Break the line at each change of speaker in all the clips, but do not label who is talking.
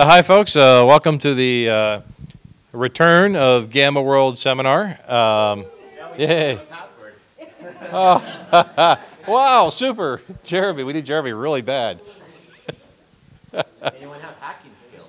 Hi, folks. Welcome to the return of Gamma World Seminar. Yay. Oh, wow, super. Jeremy, we need Jeremy really bad.
Anyone have hacking skills?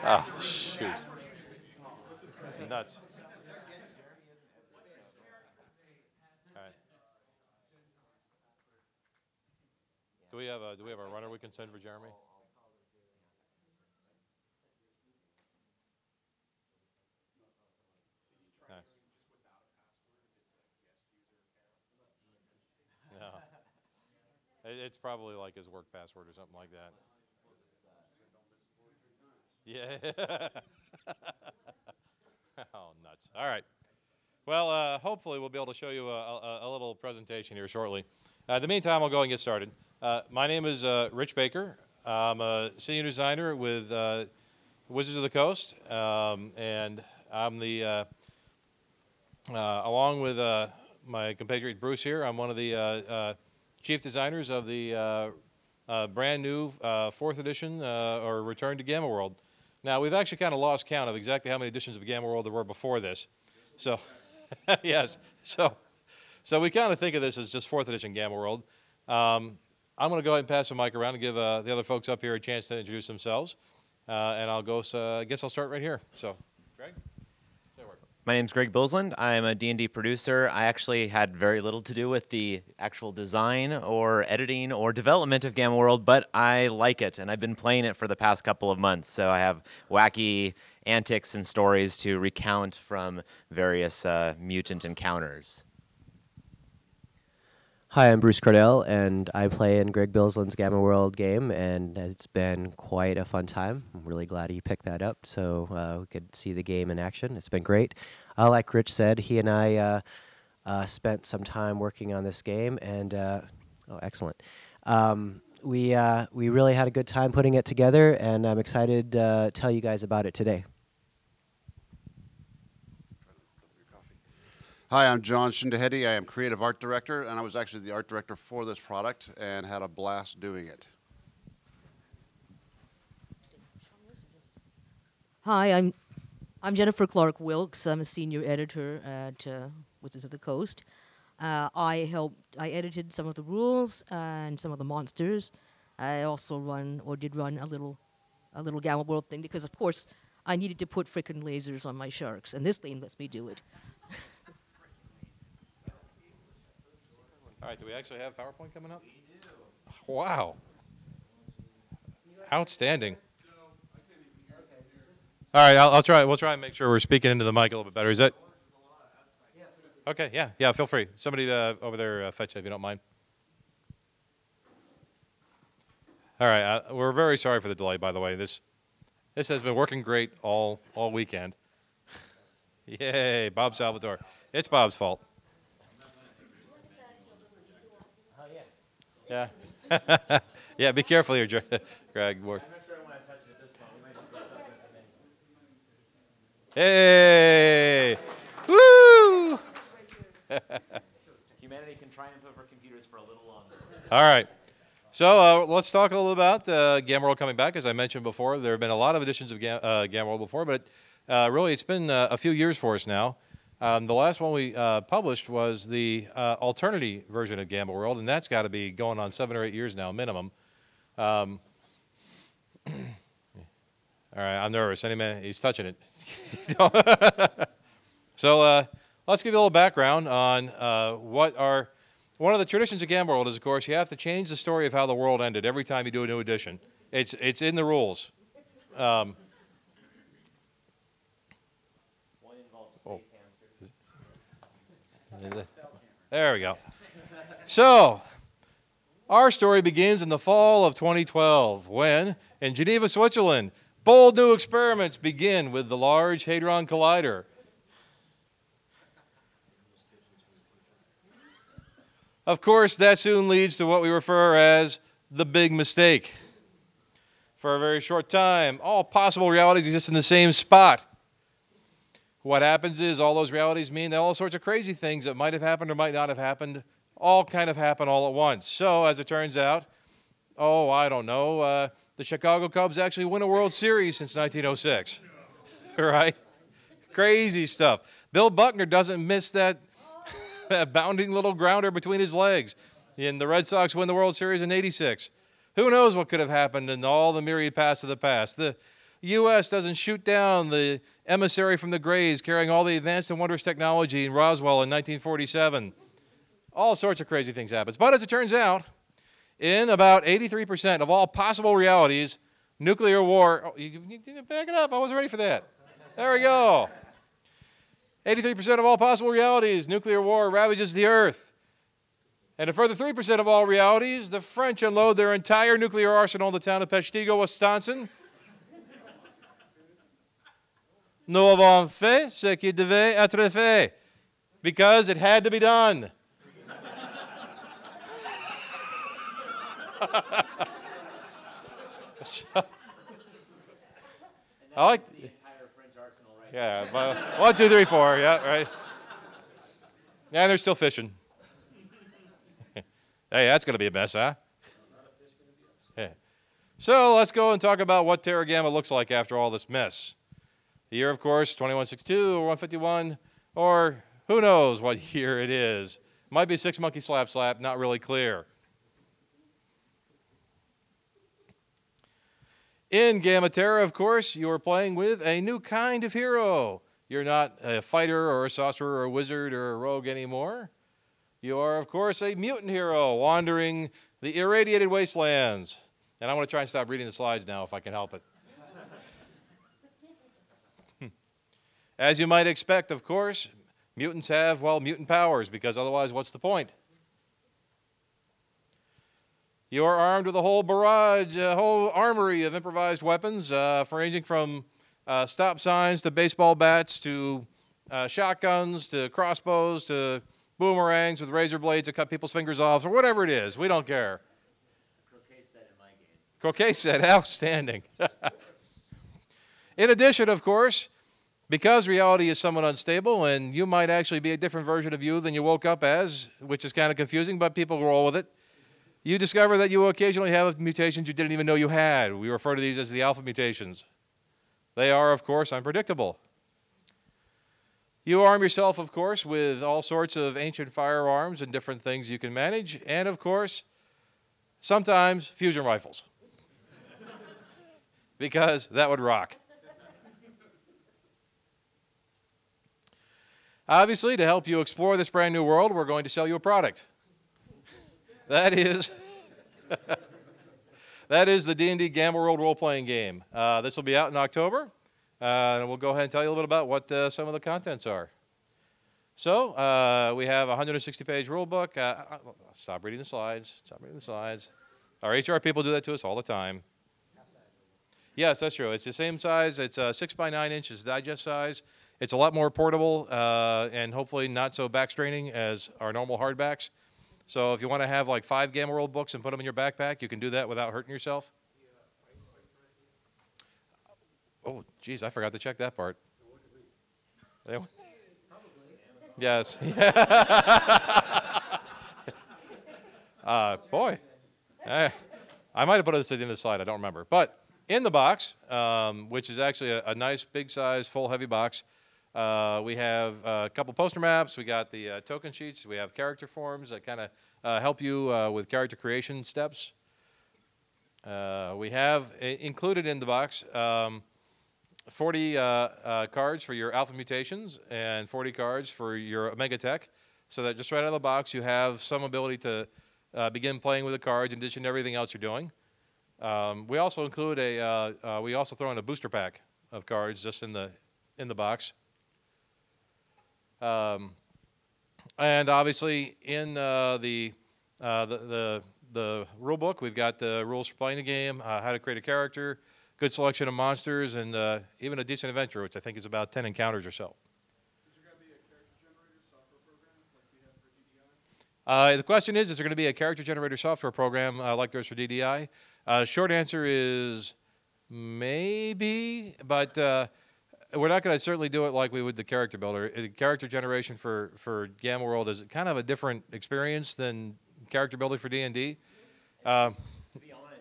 Oh, shoot. Nuts. All right. Do we have a runner we can send for Jeremy? No. No. It's probably like his work password or something like that. Yeah. Oh, nuts. All right. Well, hopefully we'll be able to show you a little presentation here shortly. In the meantime, I'll go and get started. My name is Rich Baker. I'm a senior designer with Wizards of the Coast, and I'm the, along with my compatriot Bruce here, I'm one of the chief designers of the brand new 4th edition or Return to Gamma World. Now, we've actually kind of lost count of exactly how many editions of Gamma World there were before this. So, yes, so we kind of think of this as just 4th edition Gamma World. I'm going to go ahead and pass the mic around and give the other folks up here a chance to introduce themselves. And I'll go, I guess I'll start right here. So, Greg, say a word.
My name's Greg Bilsland. I'm a D&D producer. I actually had very little to do with the actual design or editing or development of Gamma World, but I like it, and I've been playing it for the past couple of months. So I have wacky antics and stories to recount from various mutant encounters.
Hi, I'm Bruce Cordell, and I play in Greg Bilsland's Gamma World game, and it's been quite a fun time. I'm really glad he picked that up so we could see the game in action. It's been great. Like Rich said, he and I spent some time working on this game, and oh, excellent. We really had a good time putting it together, and I'm excited to tell you guys about it today.
Hi, I'm Jon Schindehette. I am creative art director, and I was actually the art director for this product and had a blast doing it.
Hi, I'm Jennifer Clarke Wilkes. I'm a senior editor at Wizards of the Coast. I edited some of the rules and some of the monsters. I also did run a little Gamma World thing because, of course, I needed to put frickin' lasers on my sharks, and this thing lets me do it.
All right, do we actually have PowerPoint coming up? We do. Wow. Outstanding. All right, I'll try. We'll try and make sure we're speaking into the mic a little bit better. Is that? Okay, yeah, feel free. Somebody over there fetch it if you don't mind. All right, we're very sorry for the delay, by the way. This has been working great all weekend. Yay, Bob Salvatore. It's Bob's fault. Yeah. Yeah, be careful here, Greg.
I'm not sure I want to touch it at this point. We might just get stuck with the
Hey! Woo!
Humanity can triumph over computers for a little longer.
All right. So let's talk a little about Gamma World coming back. As I mentioned before, there have been a lot of editions of Gamma World before, but really it's been a few years for us now. The last one we published was the alternative version of Gamma World, and that's got to be going on 7 or 8 years now, minimum. All right, I'm nervous. Any minute, he's touching it. So let's give you a little background on one of the traditions of Gamma World is, of course, you have to change the story of how the world ended every time you do a new edition. It's in the rules.
One involves space hamsters.
There we go. So, our story begins in the fall of 2012 when, in Geneva, Switzerland, bold new experiments begin with the Large Hadron Collider. Of course, that soon leads to what we refer as the big mistake. For a very short time, all possible realities exist in the same spot. What happens is all those realities mean that all sorts of crazy things that might have happened or might not have happened all kind of happen all at once. So, as it turns out, oh, I don't know, the Chicago Cubs actually win a World Series since 1906. Right? Crazy stuff. Bill Buckner doesn't miss that, that bounding little grounder between his legs. And the Red Sox win the World Series in '86. Who knows what could have happened in all the myriad paths of the past. The U.S. doesn't shoot down the emissary from the Greys carrying all the advanced and wondrous technology in Roswell in 1947. All sorts of crazy things happen. But as it turns out, in about 83% of all possible realities, nuclear war, oh, you back it up, I wasn't ready for that. There we go. 83% of all possible realities, nuclear war ravages the earth. And a further 3% of all realities, the French unload their entire nuclear arsenal in the town of Peshtigo, Wisconsin. Nous avons fait ce qui devait être fait, because it had to be done. So, I like the entire French arsenal, right? Yeah, 1, 2, 3, 4. Yeah, right. Yeah, and they're still fishing. Hey, that's going to be a mess, huh? Yeah. So let's go and talk about what Terra Gamma looks like after all this mess. The year, of course, 2162 or 151, or who knows what year it is. Might be 6 Monkey Slap Slap, not really clear. In Gamma Terra, of course, you are playing with a new kind of hero. You're not a fighter or a sorcerer or a wizard or a rogue anymore. You are, of course, a mutant hero wandering the irradiated wastelands. And I'm going to try and stop reading the slides now if I can help it. As you might expect, of course, mutants have, well, mutant powers, because otherwise what's the point? You are armed with a whole barrage, a whole armory of improvised weapons, ranging from stop signs to baseball bats to shotguns to crossbows to boomerangs with razor blades that cut people's fingers off, or whatever it is. We don't care.
Croquet set in my game.
Croquet set, outstanding. In addition, of course, because reality is somewhat unstable, and you might actually be a different version of you than you woke up as, which is kind of confusing, but people roll with it, you discover that you occasionally have mutations you didn't even know you had. We refer to these as the alpha mutations. They are, of course, unpredictable. You arm yourself, of course, with all sorts of ancient firearms and different things you can manage, and, of course, sometimes fusion rifles. Because that would rock. Obviously, to help you explore this brand new world, we're going to sell you a product. That is the D&D Gamma World role-playing game. This will be out in October. And we'll go ahead and tell you a little bit about what some of the contents are. So we have a 160-page rule book. Stop reading the slides. Stop reading the slides. Our HR people do that to us all the time. Yes, that's true. It's the same size. It's 6 by 9 inches digest size. It's a lot more portable and hopefully not so back-straining as our normal hardbacks. So if you want to have like 5 Gamma World books and put them in your backpack, you can do that without hurting yourself. Oh, geez, I forgot to check that part. Yes. Boy, I might have put this at the end of the slide. I don't remember. But in the box, which is actually a nice, big-size, full, heavy box, we have a couple poster maps. We got the token sheets. We have character forms that kind of help you with character creation steps. We have included in the box 40 cards for your alpha mutations and 40 cards for your omega tech, so that just right out of the box you have some ability to begin playing with the cards in addition to everything else you're doing. We also include we also throw in a booster pack of cards just in the box. And obviously in the rule book, we've got the rules for playing the game, how to create a character, good selection of monsters, and even a decent adventure, which I think is about 10 encounters or so.
Is there going to be a character generator software program like we have for DDI?
The question is there going to be a character generator software program like there's for DDI? Short answer is maybe, but we're not going to certainly do it like we would the character builder. Character generation for Gamma World is kind of a different experience than character building for D&D.
To be honest,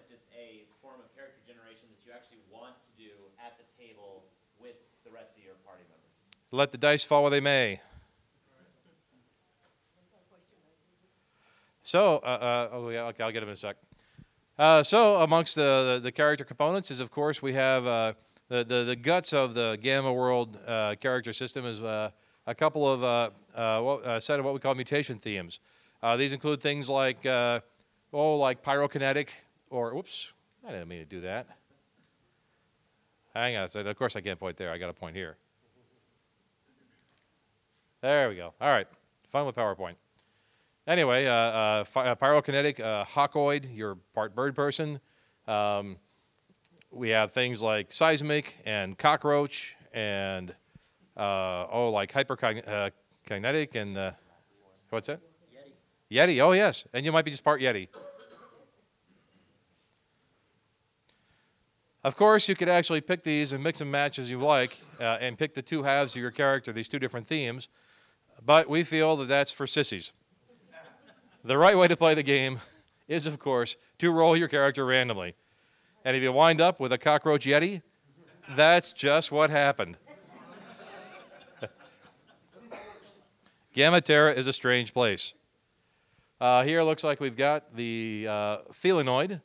exploration that you actually want to do at the table with the rest of your party members.
Let the dice fall where they may. So, oh yeah, okay, I'll get him in a sec. So amongst the character components is, of course, we have the guts of the Gamma World character system is a couple of a set of what we call mutation themes. These include things like like pyrokinetic, or whoops, I didn't mean to do that. Hang on a second. Of course I can't point there. I got to point here. There we go. All right, fun with PowerPoint. Anyway, pyrokinetic, hawkoid, you're part bird person. We have things like seismic and cockroach and like hyperkinetic and what's that? Yeti. Yeti. Oh yes, and you might be just part Yeti. Of course, you could actually pick these and mix and match as you like, and pick the two halves of your character, these two different themes. But we feel that that's for sissies. The right way to play the game is, of course, to roll your character randomly. And if you wind up with a cockroach Yeti, that's just what happened. Gamma Terra is a strange place. Here it looks like we've got the felinoid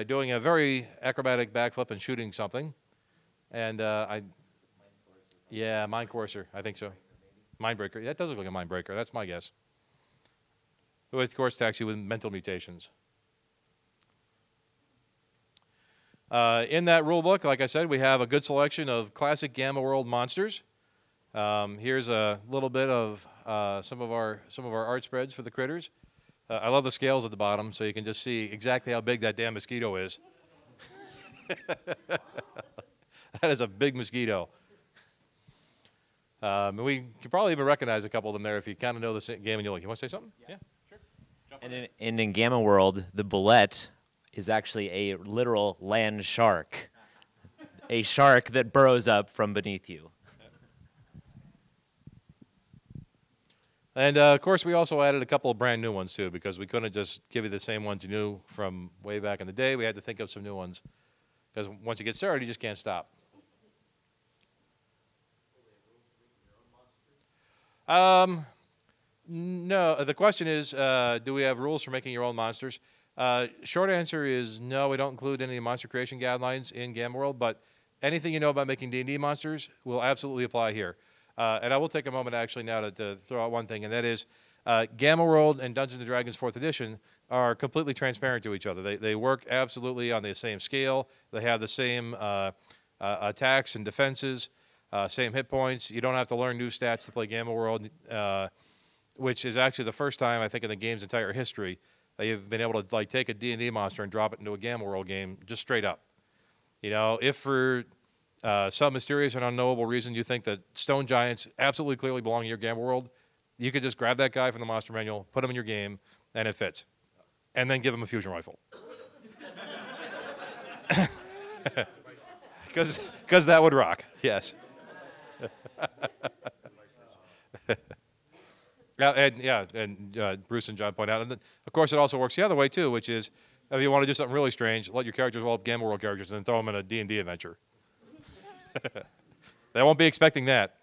doing a very acrobatic backflip and shooting something. And yeah, Mind Courser, I think so. Mindbreaker, that does look like a Mindbreaker, that's my guess. Who, of course, actually with mental mutations. In that rule book, like I said, we have a good selection of classic Gamma World monsters. Here's a little bit of some of our art spreads for the critters. I love the scales at the bottom, so you can just see exactly how big that damn mosquito is. That is a big mosquito. We can probably even recognize a couple of them there if you kind of know the game and you like. You want to say something? Yeah, sure.
And in Gamma World, the bullet is actually a literal land shark. A shark that burrows up from beneath you.
And, of course, we also added a couple of brand new ones, too, because we couldn't just give you the same ones you knew from way back in the day. We had to think of some new ones, because once you get started, you just can't stop. No, the question is, do we have rules for making your own monsters? Short answer is no, we don't include any monster creation guidelines in Gamma World, but anything you know about making D&D monsters will absolutely apply here. And I will take a moment actually now to throw out one thing, and that is Gamma World and Dungeons & Dragons 4th Edition are completely transparent to each other. They work absolutely on the same scale. They have the same attacks and defenses, same hit points. You don't have to learn new stats to play Gamma World, which is actually the first time, I think, in the game's entire history that you've been able to take a D&D monster and drop it into a Gamma World game just straight up. You know, if for some mysterious and unknowable reason you think that stone giants absolutely clearly belong in your Gamma World, you could just grab that guy from the monster manual, put him in your game, and it fits. And then give him a fusion rifle. Because that would rock, yes. And Bruce and John point out, and then, of course, it also works the other way too, which is if you want to do something really strange, let your characters roll up Gamma World characters and then throw them in a D&D adventure. They won't be expecting that.